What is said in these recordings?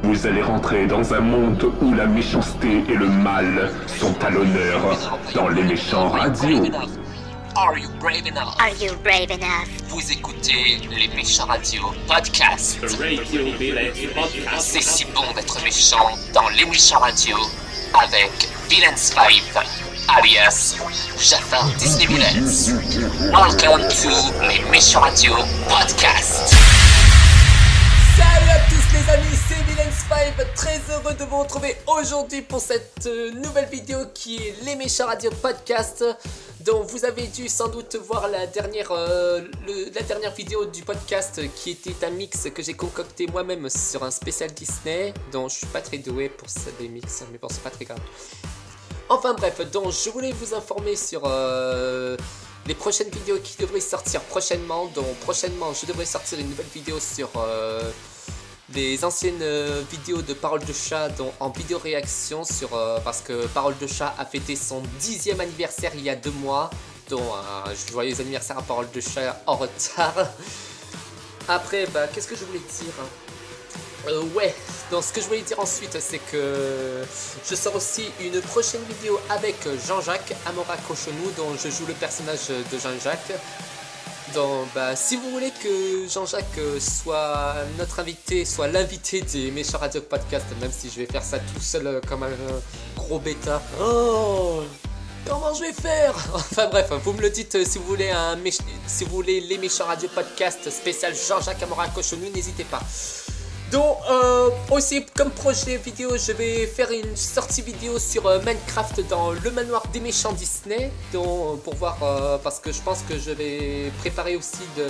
Vous allez rentrer dans un monde où la méchanceté et le mal sont à l'honneur dans les méchants radios. Are you brave enough? Are you brave enough? Vous écoutez les méchants radios podcast. C'est si bon d'être méchant dans les méchants radios avec Villains 5, alias Jafar Disney Villains. Welcome to les méchants radios podcast. Salut à tous les amis, c'est Villains 5, très heureux de vous retrouver aujourd'hui pour cette nouvelle vidéo qui est les méchants radio podcast. Donc vous avez dû sans doute voir la dernière vidéo du podcast qui était un mix que j'ai concocté moi-même sur un spécial Disney, dont je suis pas très doué pour des mix, mais bon c'est pas très grave. Enfin bref, donc je voulais vous informer sur les prochaines vidéos qui devraient sortir prochainement. Donc prochainement je devrais sortir une nouvelle vidéo sur les anciennes vidéos de Parole de Chat en vidéo réaction sur parce que Parole de Chat a fêté son 10e anniversaire il y a 2 mois. Donc joyeux anniversaire à Parole de Chat en retard. Après qu'est-ce que je voulais dire ouais, donc ce que je voulais dire ensuite c'est que je sors aussi une prochaine vidéo avec Jean-Jacques Amora Cochonou dont je joue le personnage de Jean-Jacques. Donc si vous voulez que Jean-Jacques soit notre invité, soit l'invité des méchants radio podcast, même si je vais faire ça tout seul comme un gros bêta. Oh, comment je vais faire? Enfin bref, vous me le dites si vous voulez les méchants radio podcast spécial Jean-Jacques Amora Cochonou, n'hésitez pas. Donc aussi comme projet vidéo je vais faire une sortie vidéo sur Minecraft dans le manoir des méchants Disney. Donc pour voir parce que je pense que je vais préparer aussi de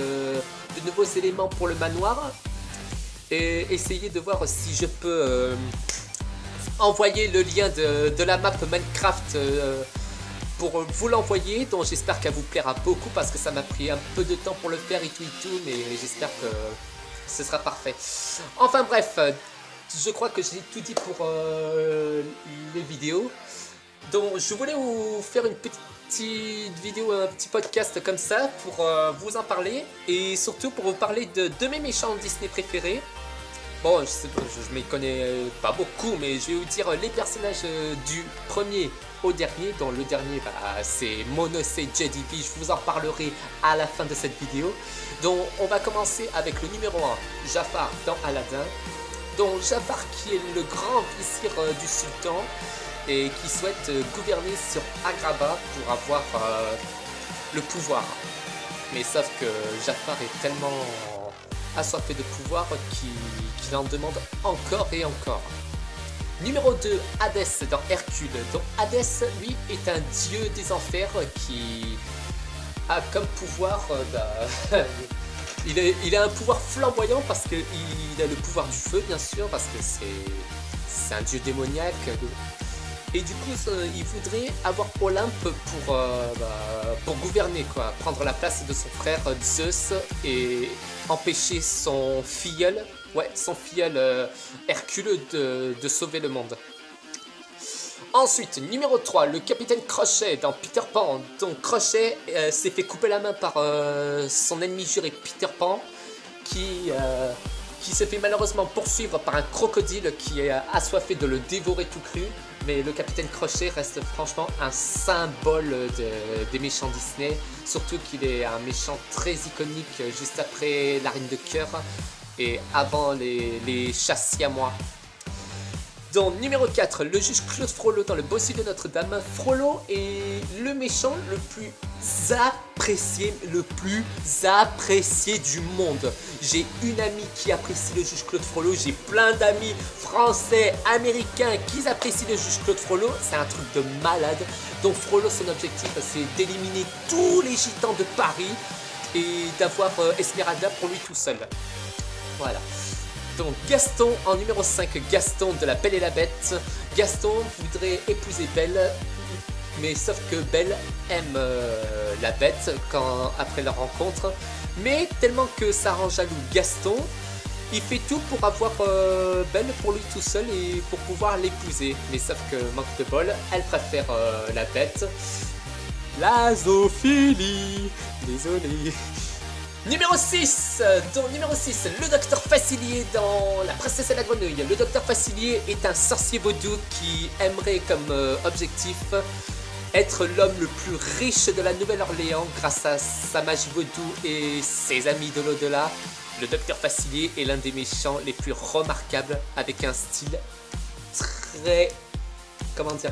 nouveaux éléments pour le manoir et essayer de voir si je peux envoyer le lien de la map Minecraft pour vous l'envoyer. Donc j'espère qu'elle vous plaira beaucoup parce que ça m'a pris un peu de temps pour le faire et tout, mais j'espère que ce sera parfait. Enfin bref, je crois que j'ai tout dit pour les vidéos. Donc je voulais vous faire une petite vidéo, un petit podcast comme ça pour vous en parler. Et surtout pour vous parler de mes méchants Disney préférés. Bon, je m'y connais pas beaucoup, mais je vais vous dire les personnages du premier au dernier. Donc le dernier, c'est Mono C. JDB, je vous en parlerai à la fin de cette vidéo. Donc on va commencer avec le numéro 1, Jafar dans Aladdin. Donc Jafar qui est le grand vizir du sultan et qui souhaite gouverner sur Agrabah pour avoir le pouvoir. Mais sauf que Jafar est tellement assoiffé de pouvoir qu'il en demande encore et encore. Numéro 2, Hadès dans Hercule. Donc Hadès, lui, est un dieu des enfers qui a comme pouvoir... il a un pouvoir flamboyant parce qu'il a le pouvoir du feu, bien sûr, parce que c'est un dieu démoniaque. Et du coup, il voudrait avoir Olympe pour gouverner, quoi. Prendre la place de son frère Zeus et empêcher son filleul Hercule de sauver le monde. Ensuite, numéro 3, le capitaine Crochet dans Peter Pan. Donc Crochet s'est fait couper la main par son ennemi juré Peter Pan qui se fait malheureusement poursuivre par un crocodile qui est assoiffé de le dévorer tout cru. Mais le capitaine Crochet reste franchement un symbole des méchants Disney. Surtout qu'il est un méchant très iconique juste après la Reine de Cœur et avant les chats siamois. Donc numéro 4, le juge Claude Frollo dans le bossu de Notre-Dame. Frollo est le méchant le plus apprécié du monde. J'ai une amie qui apprécie le juge Claude Frollo, j'ai plein d'amis français, américains qui apprécient le juge Claude Frollo. C'est un truc de malade. Donc Frollo, son objectif c'est d'éliminer tous les gitans de Paris et d'avoir Esmeralda pour lui tout seul. Voilà. Donc Gaston en numéro 5, Gaston de La Belle et la Bête. Gaston voudrait épouser Belle, mais sauf que Belle aime la Bête après leur rencontre. Mais tellement que ça rend jaloux Gaston, il fait tout pour avoir Belle pour lui tout seul et pour pouvoir l'épouser. Mais sauf que manque de bol, elle préfère la Bête. La zoophilie, désolé. Numéro 6, le docteur Facilier dans La Princesse et la Grenouille. Le docteur Facilier est un sorcier vaudou qui aimerait comme objectif être l'homme le plus riche de la Nouvelle-Orléans grâce à sa magie vaudou et ses amis de l'au-delà. Le docteur Facilier est l'un des méchants les plus remarquables avec un style très,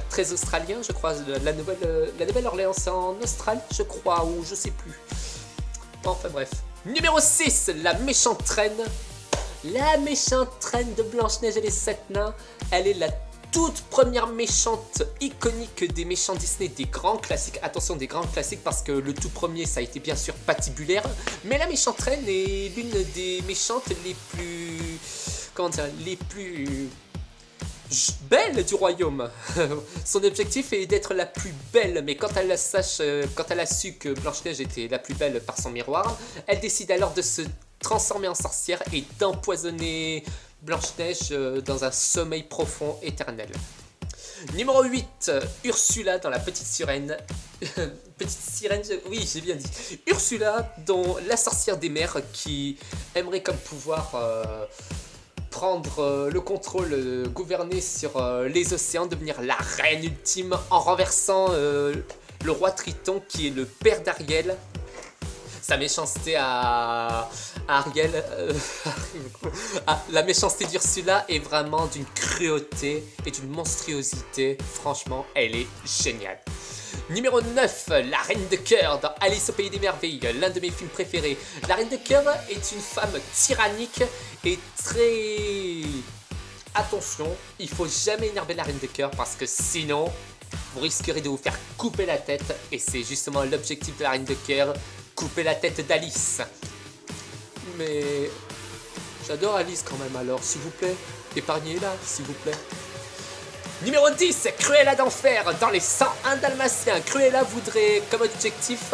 très australien, je crois. La Nouvelle-Orléans, c'est en Australie, je crois, ou je sais plus. Enfin bref. Numéro 6, la méchante reine. La méchante reine de Blanche-Neige et les 7 nains. Elle est la toute première méchante iconique des méchants Disney, des grands classiques. Attention, des grands classiques parce que le tout premier, ça a été bien sûr Patibulaire. Mais la méchante reine est l'une des méchantes les plus... les plus... belle du royaume. Son objectif est d'être la plus belle, mais quand elle a su que Blanche-Neige était la plus belle par son miroir, elle décide alors de se transformer en sorcière et d'empoisonner Blanche-Neige dans un sommeil profond éternel. Numéro 8, Ursula dans La Petite Sirène. Petite Sirène, oui j'ai bien dit. Ursula, dont la sorcière des mers qui aimerait comme pouvoir... prendre le contrôle, gouverner sur les océans, devenir la reine ultime en renversant le roi Triton qui est le père d'Ariel. Sa méchanceté à Ariel, la méchanceté d'Ursula est vraiment d'une cruauté et d'une monstruosité. Franchement, elle est géniale. Numéro 9, la Reine de Cœur dans Alice au Pays des Merveilles, l'un de mes films préférés. La Reine de Cœur est une femme tyrannique et très... Attention, il faut jamais énerver la Reine de Cœur parce que sinon, vous risquerez de vous faire couper la tête. Et c'est justement l'objectif de la Reine de Cœur, couper la tête d'Alice. Mais j'adore Alice quand même, alors s'il vous plaît, épargnez-la s'il vous plaît. Numéro 10, Cruella d'Enfer dans les 101 Dalmatiens. Cruella voudrait comme objectif,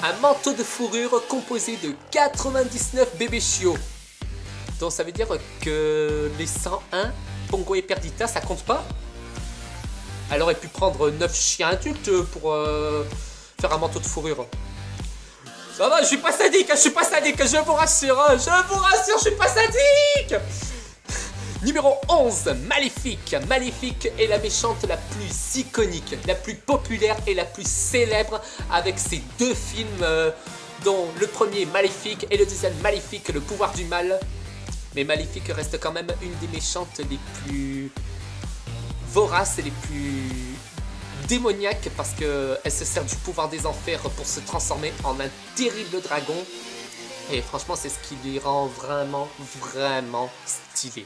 un manteau de fourrure composé de 99 bébés chiots. Donc ça veut dire que les 101, Pongo et Perdita, ça compte pas? Elle aurait pu prendre 9 chiens adultes pour faire un manteau de fourrure. Ça va, je suis pas sadique, je vous rassure, je suis pas sadique. Numéro 11, Maléfique. Maléfique est la méchante la plus iconique, la plus populaire et la plus célèbre avec ses deux films dont le premier Maléfique et le deuxième Maléfique, le pouvoir du mal. Mais Maléfique reste quand même une des méchantes les plus voraces et les plus démoniaques parce qu'elle se sert du pouvoir des enfers pour se transformer en un terrible dragon. Et franchement, c'est ce qui lui rend vraiment stylé.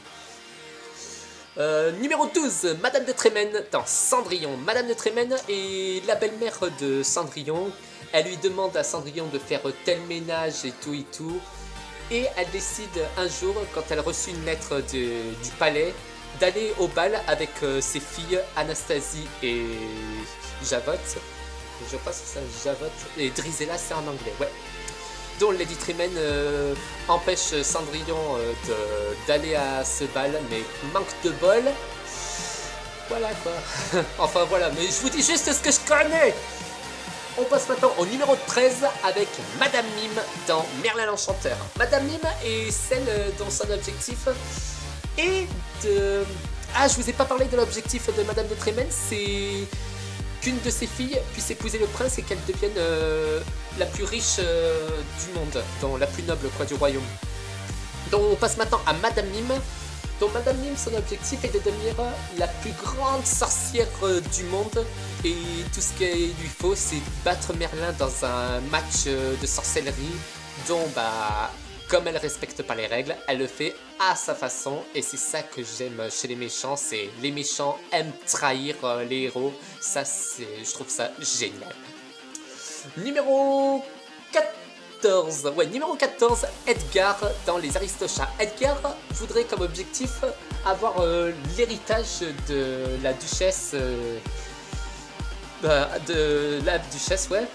Numéro 12, Madame de Trémène dans Cendrillon. Madame de Trémène est la belle-mère de Cendrillon. Elle lui demande à Cendrillon de faire tel ménage et tout. Et elle décide un jour, quand elle reçut une lettre du palais, d'aller au bal avec ses filles Anastasie et Javotte. Je crois que c'est ça, Javotte. Et Drizella, c'est en anglais, ouais. Donc Lady Trémène empêche Cendrillon d'aller à ce bal, mais manque de bol. Voilà quoi. Enfin voilà, mais je vous dis juste ce que je connais. On passe maintenant au numéro 13 avec Madame Mime dans Merlin l'Enchanteur. Madame Mime est celle dont son objectif est de... Ah, je vous ai pas parlé de l'objectif de Madame de Trémène, c'est qu'une de ses filles puisse épouser le prince et qu'elle devienne la plus riche du monde, donc la plus noble quoi, du royaume. Donc on passe maintenant à Madame Mime. Donc Madame Mime, son objectif est de devenir la plus grande sorcière du monde et tout ce qu'il lui faut c'est battre Merlin dans un match de sorcellerie dont comme elle respecte pas les règles, elle le fait à sa façon et c'est ça que j'aime chez les méchants, c'est les méchants aiment trahir les héros, ça je trouve ça génial. Numéro 14, Edgar dans Les Aristochats. Edgar voudrait comme objectif avoir l'héritage de la duchesse, ouais.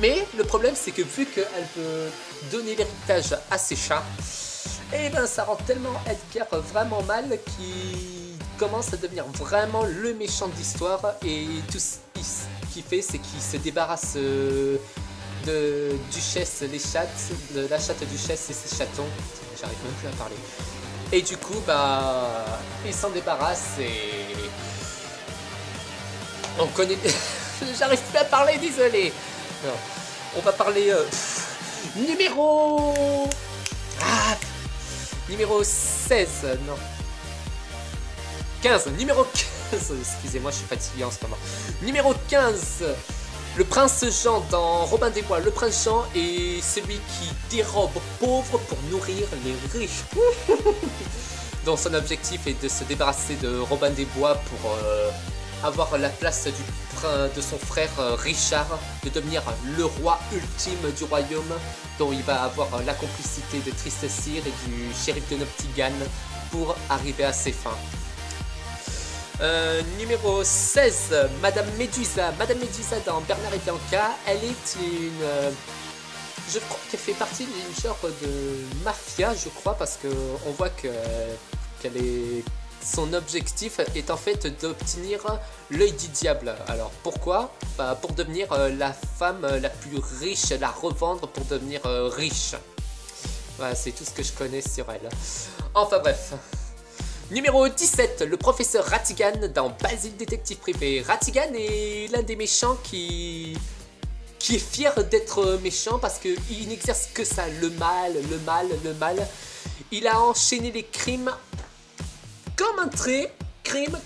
Mais le problème c'est que vu qu'elle veut donner l'héritage à ses chats, et ça rend tellement Edgar vraiment mal qu'il commence à devenir vraiment le méchant de l'histoire et tout ce qu'il fait c'est qu'il se débarrasse de Duchesse les chattes, de la chatte Duchesse et ses chatons. J'arrive même plus à parler. Et du coup, bah, il s'en débarrasse et on connaît. J'arrive plus à parler, désolé. Non. On va parler numéro 16, non. 15, numéro 15. Excusez-moi, je suis fatigué en ce moment. Numéro 15. Le prince Jean dans Robin des Bois. Le prince Jean est celui qui dérobe aux pauvres pour nourrir les riches. Donc son objectif est de se débarrasser de Robin des Bois pour avoir la place de son frère Richard, de devenir le roi ultime du royaume, dont il va avoir la complicité de Tristessir et du shérif de Noctigan pour arriver à ses fins. Numéro 16, Madame Médusa. Madame Médusa dans Bernard et Bianca, elle est une... je crois qu'elle fait partie d'une genre de mafia, je crois, parce qu'on voit qu'elle est... Son objectif est en fait d'obtenir l'œil du diable. Alors pourquoi? Bah, pour devenir la femme la plus riche, la revendre pour devenir riche. Voilà, c'est tout ce que je connais sur elle. Enfin bref. Numéro 17, le professeur Ratigan dans Basile détective privé. Ratigan est l'un des méchants qui est fier d'être méchant parce qu'il n'exerce que ça, le mal. Il a enchaîné les crimes comme un trait. Crime.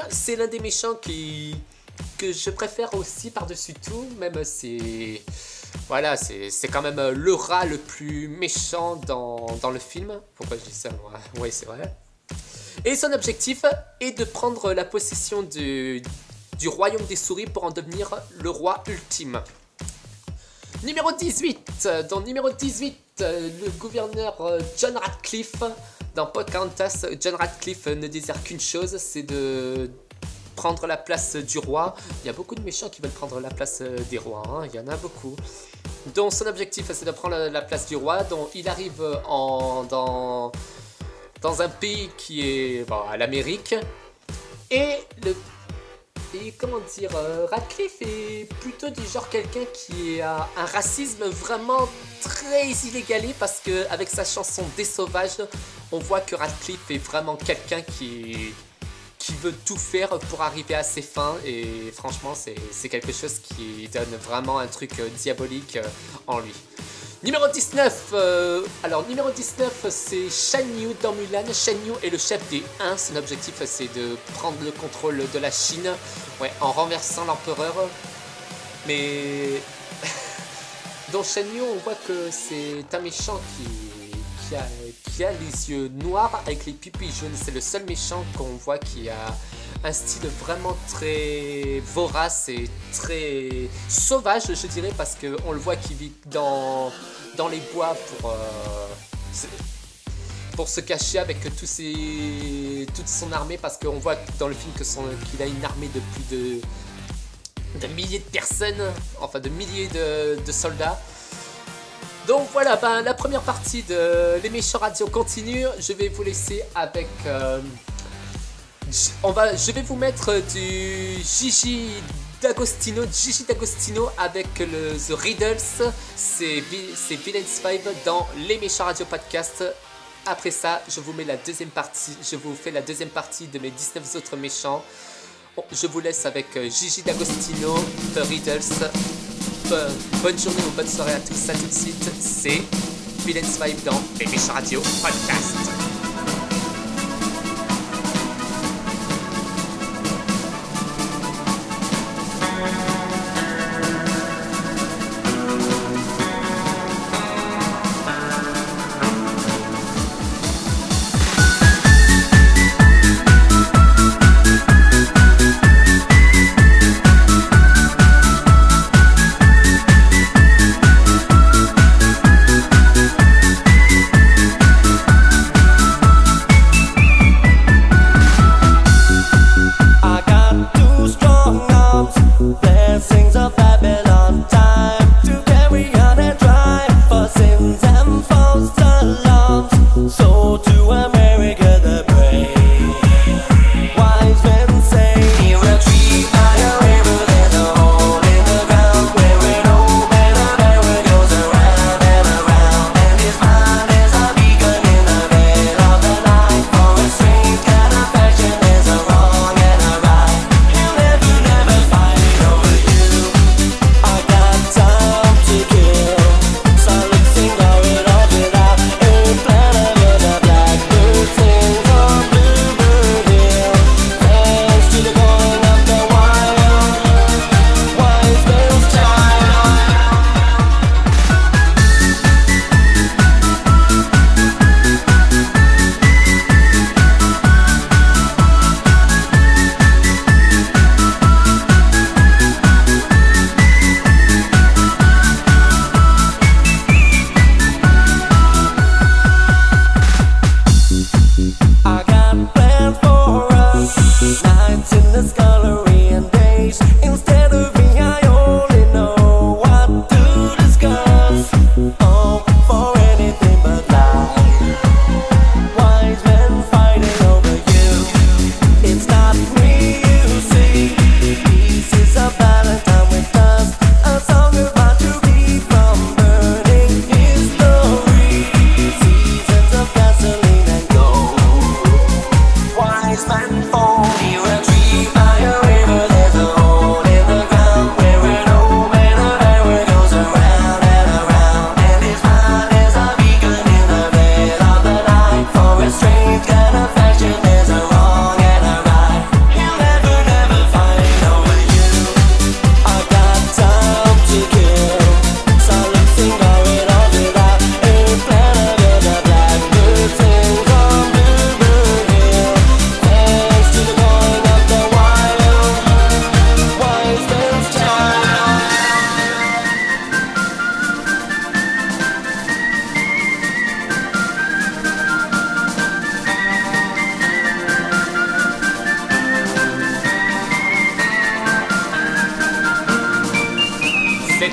C'est l'un des méchants que je préfère aussi par-dessus tout, même c'est... Voilà, c'est quand même le rat le plus méchant dans le film. Pourquoi je dis ça? Ouais, c'est vrai. Et son objectif est de prendre la possession du royaume des souris pour en devenir le roi ultime. Numéro 18. Dans numéro 18, le gouverneur John Radcliffe. Dans Pocahontas, John Radcliffe ne désire qu'une chose, c'est de prendre la place du roi. Il y a beaucoup de méchants qui veulent prendre la place des rois, hein. Il y en a beaucoup. Donc son objectif, c'est de prendre la place du roi. Donc il arrive dans un pays qui est à l'Amérique. Et comment dire, Radcliffe est plutôt du genre quelqu'un qui a un racisme vraiment très inégalé parce que avec sa chanson Des Sauvages, on voit que Radcliffe est vraiment quelqu'un qui veut tout faire pour arriver à ses fins et franchement c'est quelque chose qui donne vraiment un truc diabolique en lui. Numéro 19, alors numéro 19 c'est Shan Yu dans Mulan. Shan Yu est le chef des Huns, son objectif c'est de prendre le contrôle de la Chine, ouais, en renversant l'empereur. Mais dans Shan Yu on voit que c'est un méchant qui a les yeux noirs avec les pupilles jaunes. C'est le seul méchant qu'on voit qui a un style vraiment très vorace et très sauvage, je dirais, parce qu'on le voit qui vit dans les bois pour se cacher avec toute son armée, parce qu'on voit dans le film qu'il a une armée de plus de milliers de personnes, enfin de milliers de soldats. Donc voilà, la première partie de Les Méchants Radio continue. Je vais vous laisser avec... je vais vous mettre du Gigi D'Agostino avec The Riddles. C'est Villains 5 dans Les Méchants Radio Podcast. Après ça, je vous fais la deuxième partie de mes 19 autres méchants. Je vous laisse avec Gigi D'Agostino, The Riddles. Bonne journée ou bonne soirée à tous, à tout de suite. C'est Villains 5 dans Les Méchants Radio Podcast.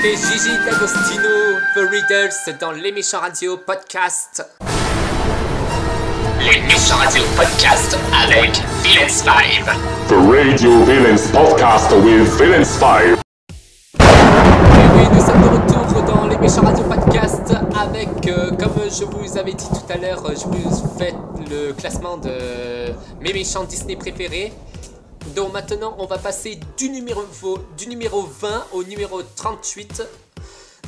C'était Gigi D'Agostino, The Riddles dans Les Méchants Radio Podcast. Les Méchants Radio Podcast avec Villains 5. The Radio Villains Podcast with Villains 5. Et oui, nous sommes de retour dans Les Méchants Radio Podcast avec, comme je vous avais dit tout à l'heure, je vous fais le classement de mes méchants Disney préférés. Donc maintenant, on va passer du numéro 20 au numéro 38.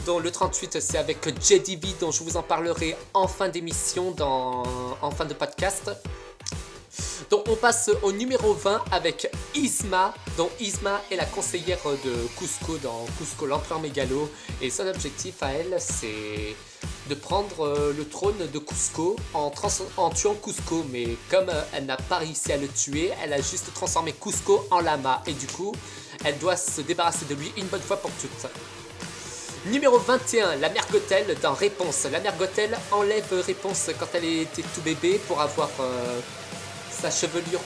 Donc le 38, c'est avec JDV, dont je vous en parlerai en fin d'émission, en fin de podcast. Donc on passe au numéro 20 avec Yzma. Donc Yzma est la conseillère de Kuzco dans Kuzco l'Empereur Mégalo. Et son objectif à elle, c'est de prendre le trône de Kuzco en tuant Kuzco. Mais comme elle n'a pas réussi à le tuer, elle a juste transformé Kuzco en lama. Et du coup, elle doit se débarrasser de lui une bonne fois pour toutes. Numéro 21, la mère Gothel dans Réponse. La mère Gothel enlève Réponse quand elle était tout bébé pour avoir sa chevelure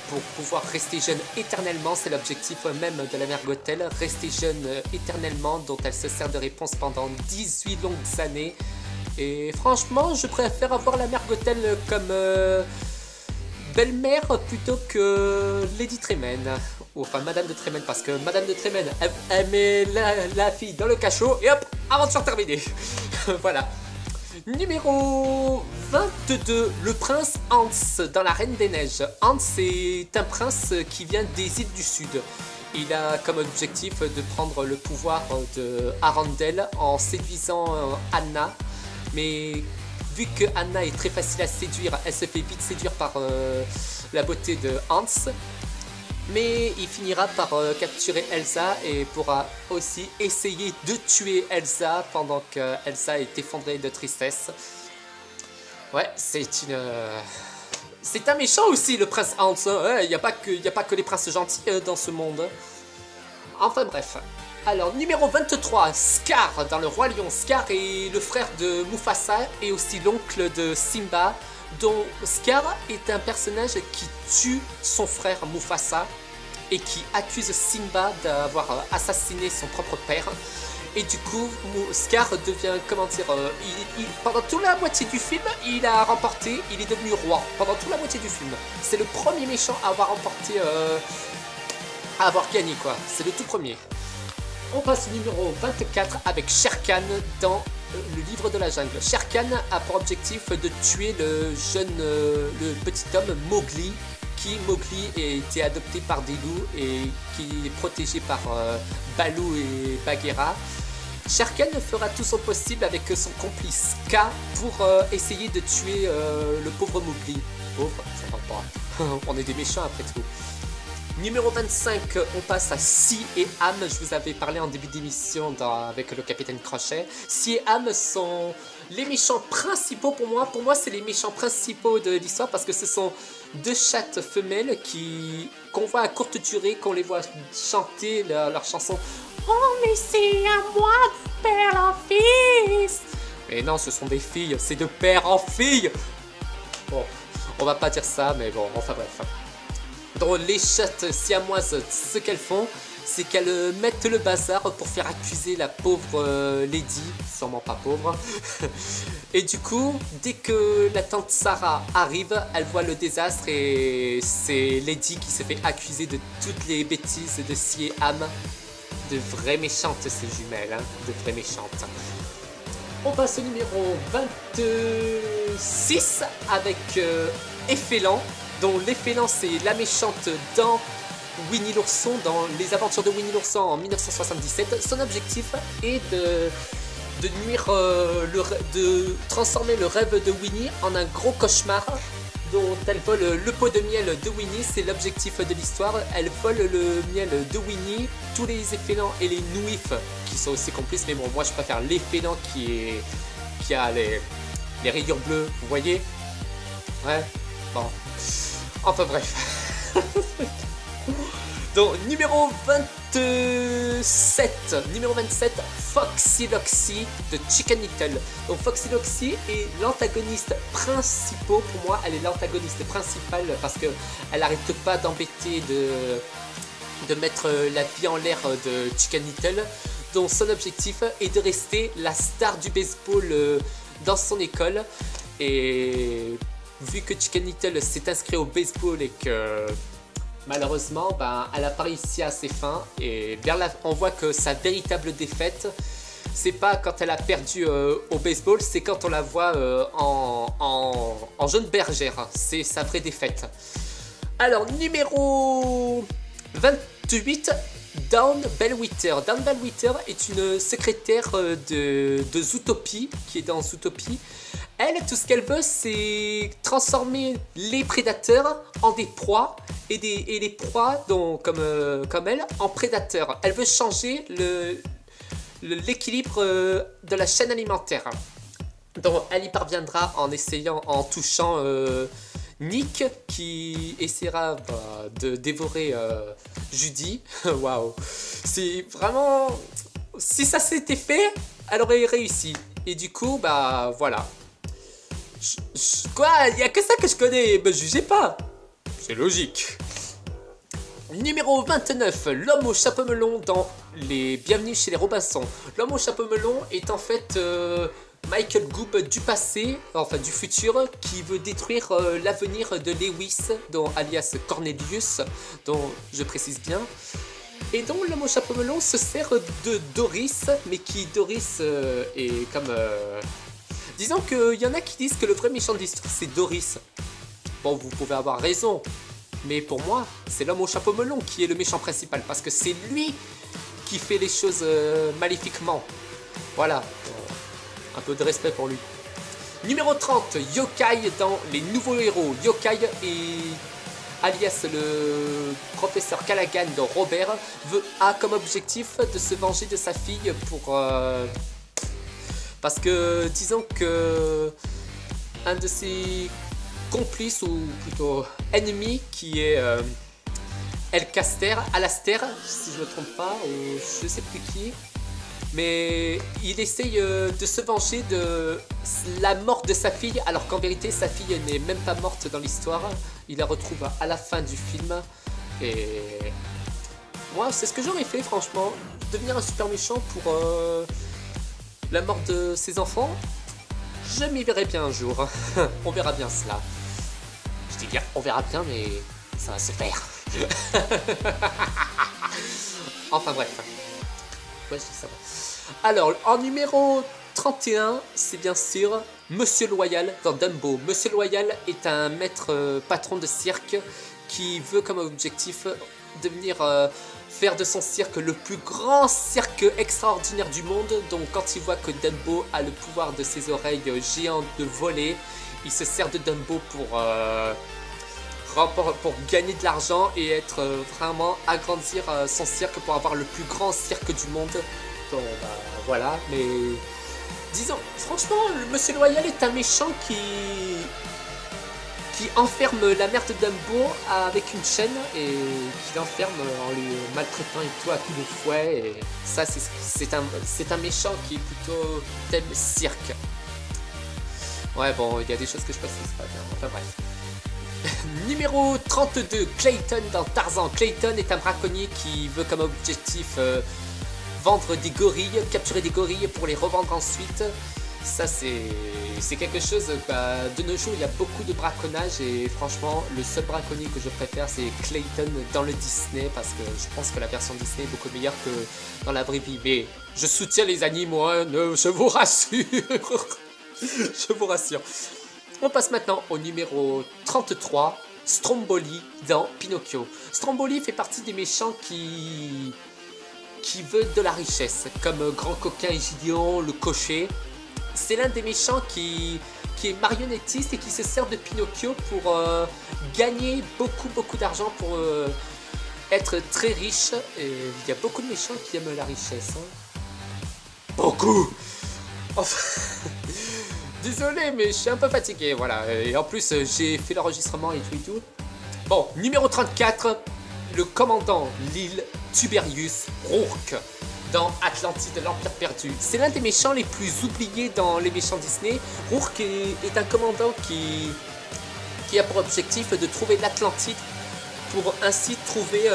pour pouvoir rester jeune éternellement. C'est l'objectif même de la mère Gothel, rester jeune éternellement, dont elle se sert de Réponse pendant 18 longues années. Et franchement, je préfère avoir la mère Gothel comme belle-mère plutôt que Lady Tremaine. Enfin, Madame de Tremaine, parce que Madame de Tremaine, elle met la fille dans le cachot et hop, aventure terminée. Voilà. Numéro 22, le prince Hans dans La Reine des Neiges. Hans est un prince qui vient des îles du Sud. Il a comme objectif de prendre le pouvoir de Arendelle en séduisant Anna. Mais vu que Anna est très facile à séduire, elle se fait vite séduire par la beauté de Hans. Mais il finira par capturer Elsa et pourra aussi essayer de tuer Elsa pendant qu'Elsa est effondrée de tristesse. Ouais, c'est un méchant aussi, le prince Hans. Il n'y a pas que les princes gentils dans ce monde. Enfin bref. Alors, numéro 23, Scar dans Le Roi Lion. Scar est le frère de Mufasa et aussi l'oncle de Simba, dont Scar est un personnage qui tue son frère Mufasa et qui accuse Simba d'avoir assassiné son propre père. Et du coup, Scar devient, comment dire, pendant toute la moitié du film, il a remporté, il est devenu roi, pendant toute la moitié du film. C'est le premier méchant à avoir remporté, à avoir gagné quoi, c'est le tout premier. On passe au numéro 24 avec Shere Khan dans le livre de la jungle. Shere Khan a pour objectif de tuer le petit homme Mowgli, Mowgli a été adopté par des loups et qui est protégé par Baloo et Bagheera. Shere Khan fera tout son possible avec son complice K pour essayer de tuer le pauvre Mowgli. Pauvre, ça va pas. On est des méchants après tout. Numéro 25, on passe à Si et Am. Je vous avais parlé en début d'émission avec le capitaine Crochet. Si et Am sont les méchants principaux pour moi. Pour moi, c'est les méchants principaux de l'histoire parce que ce sont deux chattes femelles qu'on voit à courte durée, qu'on les voit chanter leur chanson. Oh, mais c'est à moi de père en fils. Mais non, ce sont des filles, c'est de père en fille. Bon, on va pas dire ça, mais bon, enfin bref. Donc les chattes siamoises, ce qu'elles font, c'est qu'elles mettent le bazar pour faire accuser la pauvre Lady, sûrement pas pauvre. Et du coup, dès que la tante Sarah arrive, elle voit le désastre et c'est Lady qui se fait accuser de toutes les bêtises de Si et Am. De vraies méchantes ces jumelles, hein, de vraies méchantes. On passe au numéro 26 avec Effélan. dont l'Effélan c'est la méchante dans Winnie l'ourson, dans les aventures de Winnie l'ourson en 1977. Son objectif est de nuire, de transformer le rêve de Winnie en un gros cauchemar dont elle vole le pot de miel de Winnie. C'est l'objectif de l'histoire. Elle vole le miel de Winnie. Tous les Effélans et les Nouifs qui sont aussi complices, mais bon, moi je préfère l'Effélan qui a les rayures bleues, vous voyez? Ouais, bon. Enfin bref. Donc numéro 27, Foxy Loxy de Chicken Little. Donc Foxy Loxy est l'antagoniste principal pour moi. Elle est l'antagoniste principale parce que elle n'arrête pas d'embêter, de mettre la vie en l'air de Chicken Little. dont son objectif est de rester la star du baseball dans son école. Et vu que Chicken Little s'est inscrit au baseball et que malheureusement elle n'a pas réussi à ses fins, et bien là on voit que sa véritable défaite, c'est pas quand elle a perdu au baseball, c'est quand on la voit en jeune bergère. C'est sa vraie défaite. Alors, numéro 28, Dawn Bellwether. Dawn Bellwether est une secrétaire de Zootopie, qui est dans Zootopie. Elle, tout ce qu'elle veut, c'est transformer les prédateurs en des proies et les proies, comme elle, en prédateurs. Elle veut changer l'équilibre de la chaîne alimentaire. Donc elle y parviendra en touchant Nick, qui essaiera de dévorer Judy. Waouh, c'est vraiment, si ça s'était fait, elle aurait réussi. Et du coup voilà. Quoi, il n'y a que ça que je connais, me jugez pas, c'est logique. Numéro 29, l'homme au chapeau melon dans les Bienvenus chez les Robinson. L'homme au chapeau melon est en fait Michael Goob du passé, enfin du futur, qui veut détruire l'avenir de Lewis, alias Cornelius, dont je précise bien. Et donc l'homme au chapeau melon se sert de Doris, mais qui Doris est comme... Disons qu'il y en a qui disent que le vrai méchant de l'histoire c'est Doris. Bon, vous pouvez avoir raison. Mais pour moi, c'est l'homme au chapeau melon qui est le méchant principal, parce que c'est lui qui fait les choses maléfiquement. Voilà, un peu de respect pour lui. Numéro 30, Yokai dans Les Nouveaux Héros. Yokai, alias le professeur Callaghan de Robert, a comme objectif de se venger de sa fille parce que, disons que un de ses complice, ou plutôt ennemi, qui est Alastair, si je ne me trompe pas, ou je sais plus qui, mais il essaye de se venger de la mort de sa fille, alors qu'en vérité sa fille n'est même pas morte dans l'histoire. Il la retrouve à la fin du film, et moi c'est ce que j'aurais fait franchement, devenir un super méchant pour la mort de ses enfants. Je m'y verrai bien un jour. On verra bien cela. Je dis bien, on verra bien, mais ça va se faire. Enfin bref. Ouais, je dis ça. Alors, en numéro 31, c'est bien sûr Monsieur Loyal dans Dumbo. Monsieur Loyal est un maître patron de cirque qui veut comme objectif devenir... faire de son cirque le plus grand cirque extraordinaire du monde. Donc quand il voit que Dumbo a le pouvoir de ses oreilles géantes de voler, il se sert de Dumbo pour gagner de l'argent et être vraiment agrandir son cirque pour avoir le plus grand cirque du monde. Donc voilà, mais disons, franchement, le Monsieur Loyal est un méchant qui enferme la mère de Dumbo avec une chaîne et qui l'enferme en lui maltraitant et tout à coups de fouet. Et ça, c'est un méchant qui est plutôt thème cirque. Ouais, bon, il y a des choses que je pense que c'est pas bien. Enfin bref. Numéro 32, Clayton dans Tarzan. Clayton est un braconnier qui veut comme objectif vendre des gorilles, capturer des gorilles pour les revendre ensuite. Ça c'est quelque chose, de nos jours il y a beaucoup de braconnage et franchement le seul braconnier que je préfère c'est Clayton dans le Disney, parce que je pense que la version Disney est beaucoup meilleure que dans la vraie vie. Mais je soutiens les animaux, hein, je vous rassure. Je vous rassure. On passe maintenant au numéro 33, Stromboli dans Pinocchio. Stromboli fait partie des méchants qui veut de la richesse, comme Grand Coquin et Gideon, le cocher. C'est l'un des méchants qui est marionnettiste et qui se sert de Pinocchio pour gagner beaucoup d'argent, pour être très riche. Et il y a beaucoup de méchants qui aiment la richesse. Hein. Beaucoup. Enfin, désolé, mais je suis un peu fatigué, voilà. Et en plus, j'ai fait l'enregistrement et tout. Bon, numéro 34, le commandant Lil Tiberius Rourke dans Atlantide, l'Empire perdu. C'est l'un des méchants les plus oubliés dans les méchants Disney. Rourke est un commandant qui a pour objectif de trouver l'Atlantide pour ainsi trouver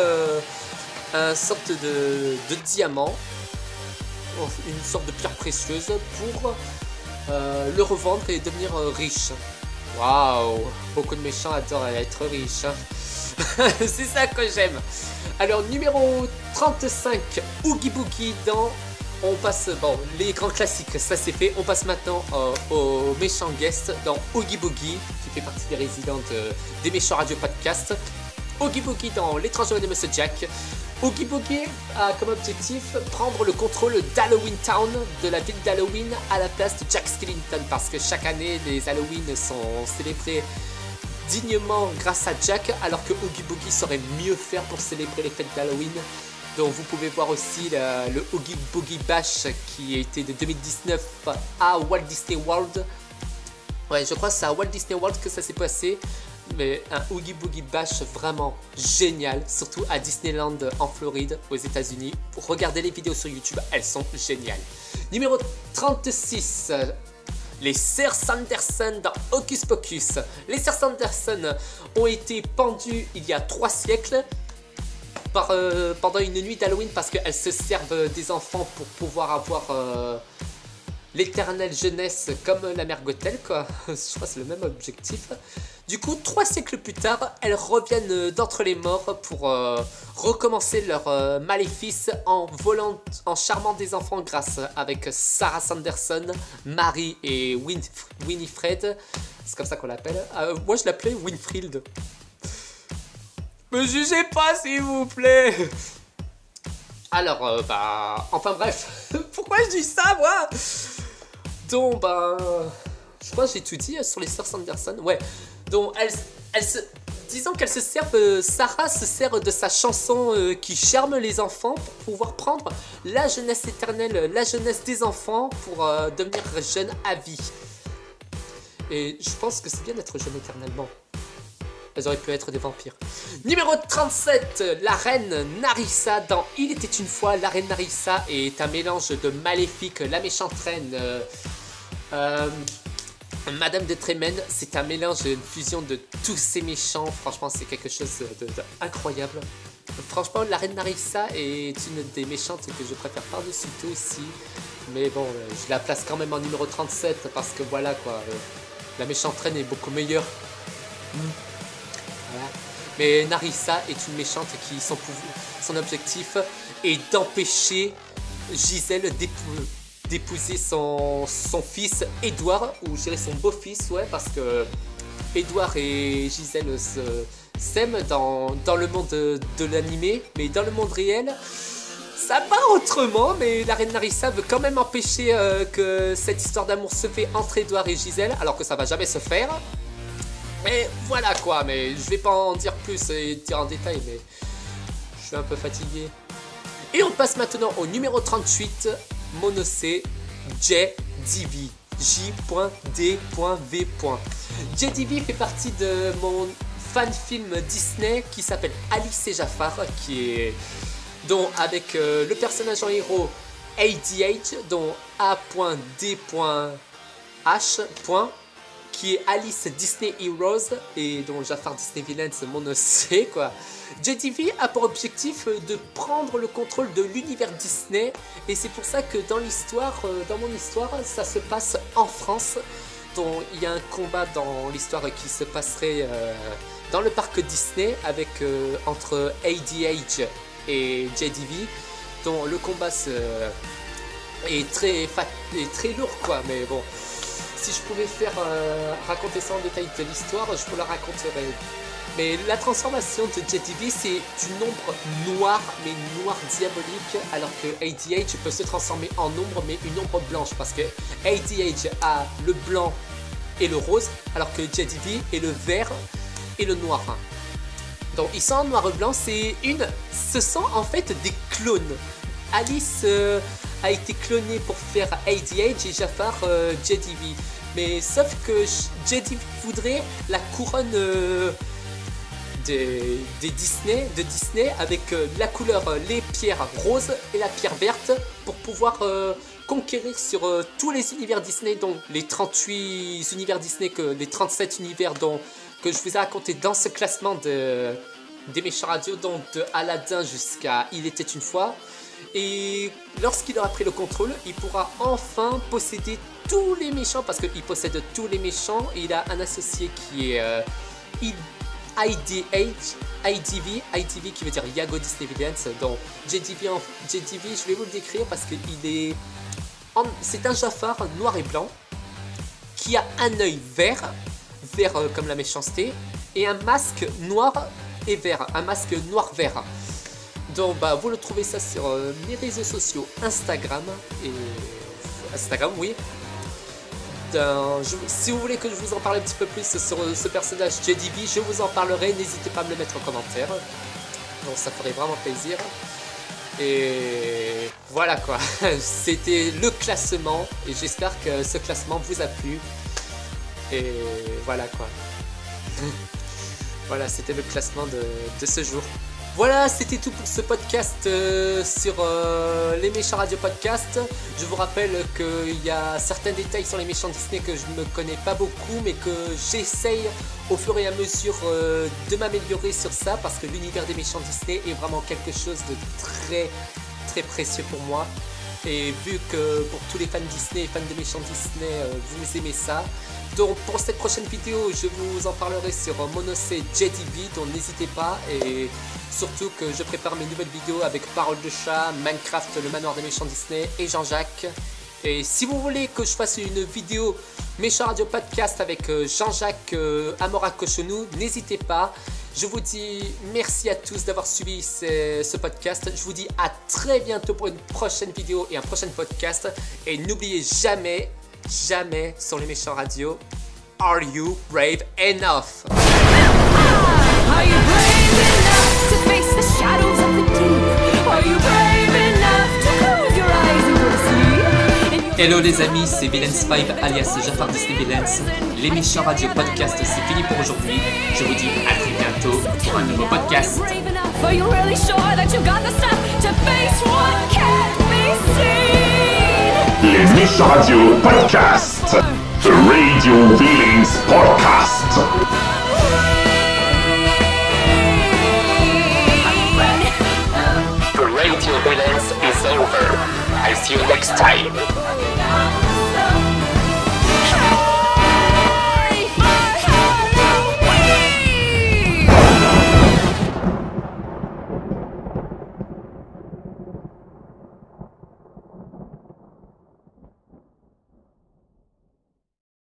une sorte de diamant. une sorte de pierre précieuse pour le revendre et devenir riche. Waouh, beaucoup de méchants adorent être riches. Hein. C'est ça que j'aime. Alors numéro 35, Oogie Boogie dans... On passe, bon, les grands classiques, ça c'est fait. On passe maintenant au méchant guest dans Oogie Boogie, qui fait partie des résidents des méchants radio podcast. Oogie Boogie dans L'étrange Noël de Monsieur Jack. Oogie Boogie a comme objectif prendre le contrôle d'Halloween Town, de la ville d'Halloween, à la place de Jack Skellington, parce que chaque année les Halloween sont célébrés dignement grâce à Jack, alors que Oogie Boogie saurait mieux faire pour célébrer les fêtes d'Halloween. Donc vous pouvez voir aussi le Oogie Boogie Bash qui a été de 2019 à Walt Disney World. Ouais, je crois que c'est à Walt Disney World que ça s'est passé. Mais un Oogie Boogie Bash vraiment génial, surtout à Disneyland en Floride, aux États-Unis. Pour regarder les vidéos sur YouTube, elles sont géniales. Numéro 36. Les Sœurs Sanderson dans Hocus Pocus. Les Sœurs Sanderson ont été pendues il y a 3 siècles. Pendant une nuit d'Halloween parce qu'elles se servent des enfants pour pouvoir avoir l'éternelle jeunesse comme la mère Gothel, quoi. Je crois que c'est le même objectif. Du coup, 3 siècles plus tard, elles reviennent d'entre les morts pour recommencer leur maléfice en volant, en charmant des enfants grâce avec Sarah Sanderson, Mary et Winifred. C'est comme ça qu'on l'appelle. Moi, je l'appelais Winfield. Me jugez pas, s'il vous plaît. Alors, enfin bref. Pourquoi je dis ça, moi? Donc, je crois que j'ai tout dit sur les Sœurs Sanderson. Ouais. Donc, disons qu'elles se servent... Sarah se sert de sa chanson qui charme les enfants pour pouvoir prendre la jeunesse éternelle, la jeunesse des enfants pour devenir jeune à vie. Et je pense que c'est bien d'être jeune éternellement. Elles auraient pu être des vampires. Numéro 37, la reine Narissa dans Il était une fois. La reine Narissa est un mélange de Maléfique, la méchante reine, Madame de Tremen. C'est un mélange, une fusion de tous ces méchants. Franchement, c'est quelque chose d'incroyable. Franchement, la reine Narissa est une des méchantes que je préfère par-dessus tout aussi. Mais bon, je la place quand même en numéro 37 parce que voilà quoi. La méchante reine est beaucoup meilleure. Voilà. Mais Narissa est une méchante qui son objectif est d'empêcher Gisèle d'épouser son fils Édouard, ou je dirais son beau-fils, ouais, parce que Édouard et Gisèle s'aiment dans le monde de l'animé, mais dans le monde réel, ça part autrement. Mais la reine Narissa veut quand même empêcher que cette histoire d'amour se fait entre Édouard et Gisèle, alors que ça va jamais se faire. Mais voilà quoi, mais je vais pas en dire plus et dire en détail, mais je suis un peu fatigué. Et on passe maintenant au numéro 38, Monocé JDV. J.D.V. JDV fait partie de mon fan film Disney qui s'appelle Alice et Jafar, dont avec le personnage en héros ADH, dont A.D.H. qui est Alice Disney Heroes et dont Jafar Disney Villains, Monocé quoi. JDV a pour objectif de prendre le contrôle de l'univers Disney, et c'est pour ça que dans l'histoire, dans mon histoire, ça se passe en France. Donc il y a un combat dans l'histoire qui se passerait dans le parc Disney avec entre ADH et JDV, dont le combat est très lourd quoi, mais bon. Si je pouvais raconter ça en détail de l'histoire, je vous la raconterais. Mais la transformation de JDV, c'est une ombre noire, mais noire diabolique, alors que ADH peut se transformer en ombre, mais une ombre blanche, parce que ADH a le blanc et le rose, alors que JDV est le vert et le noir. Donc ils sont en noir et blanc, ce sont en fait des clones. Alice a été clonée pour faire ADH et Jafar JDV. Mais sauf que JDV voudrait la couronne de Disney avec la couleur, les pierres roses et la pierre verte pour pouvoir conquérir sur tous les univers Disney, dont les 38 univers Disney, les 37 univers que je vous ai raconté dans ce classement des méchants radios, donc de Aladdin jusqu'à Il était une fois. Et lorsqu'il aura pris le contrôle, il pourra enfin posséder tous les méchants, parce qu'il possède tous les méchants. Et il a un associé qui est IDV qui veut dire Yago Disney Villains. Donc JDV, je vais vous le décrire parce que c'est un Jafar noir et blanc qui a un œil vert comme la méchanceté, et un masque noir et vert, un masque noir-vert. Donc vous le trouvez ça sur mes réseaux sociaux, Instagram, oui. Si vous voulez que je vous en parle un petit peu plus sur ce personnage JDV, je vous en parlerai, n'hésitez pas à me le mettre en commentaire. Donc ça ferait vraiment plaisir. Et voilà quoi, c'était le classement, et j'espère que ce classement vous a plu. Et voilà quoi. Voilà, c'était le classement de ce jour. Voilà, c'était tout pour ce podcast sur les méchants radio podcast. Je vous rappelle qu'il y a certains détails sur les méchants Disney que je ne connais pas beaucoup, mais que j'essaye au fur et à mesure de m'améliorer sur ça, parce que l'univers des méchants Disney est vraiment quelque chose de très très précieux pour moi. Et vu que pour tous les fans Disney et fans de méchants Disney, vous aimez ça. Donc pour cette prochaine vidéo, je vous en parlerai sur Monocé JDV, donc n'hésitez pas. Et surtout que je prépare mes nouvelles vidéos avec Parole de Chat, Minecraft, le manoir des méchants Disney et Jean-Jacques. Et si vous voulez que je fasse une vidéo Méchant Radio Podcast avec Jean-Jacques Amora Cochonou, n'hésitez pas. Je vous dis merci à tous d'avoir suivi ce podcast. Je vous dis à très bientôt pour une prochaine vidéo et un prochain podcast. Et n'oubliez jamais sur les méchants radio, are you brave enough? Are you brave enough to face the shadows of the deep? Are you brave enough to close your eyes and go to sleep? Hello les amis, c'est Villains5 alias Jafar Disney Villains. Les méchants radio podcast, c'est fini pour aujourd'hui. Je vous dis à très bientôt pour un nouveau podcast. Are you really sure that you got the stuff to face what can't be seen? Les méchants radio podcast. The Radio Villains Podcast. The Radio Villains is over. I'll see you next time.